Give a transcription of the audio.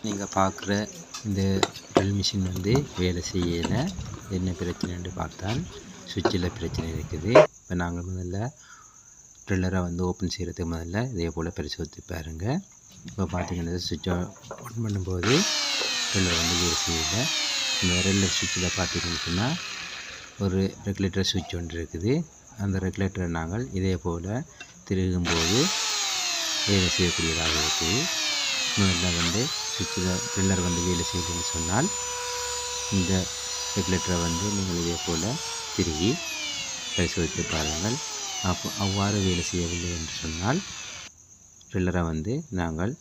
நீங்கள் பார்க்குற இந்த ட்ரில் மிஷின் வந்து வேலை செய்யலை. என்ன பிரச்சனைன்னு பார்த்தால் சுவிட்சில் பிரச்சனை இருக்குது. இப்போ நாங்கள் முதல்ல ட்ரில்லரை வந்து ஓப்பன் செய்கிறதுக்கு முதல்ல இதே போல் பரிசோதித்து பாருங்கள். இப்போ பார்த்தீங்கன்னா சுவிட்சை ஆன் பண்ணும்போது ட்ரில்லர் வந்து வேலை செய்யலை. இந்த ட்ரில்லர் சுவிட்சில் பார்த்தீங்கன்னு சொன்னால் ஒரு ரெகுலேட்டர் சுவிட்ச் ஒன்று இருக்குது. அந்த ரெகுலேட்டரை நாங்கள் இதே போல் திருகும்போது வேலை செய்யக்கூடியதாக இருக்குது. முதல்ல வந்து சுவிட்சில் ட்ரில்லர் வந்து வேலை செய்யுதுன்னு சொன்னால் இந்த ரெகுலேட்டரை வந்து நீங்கள் இதே போல் திருகி பரிசோதித்து பாருங்கள். அவ்வாறு வேலை செய்யவில்லை என்று சொன்னால் ட்ரில்லரை வந்து நாங்கள்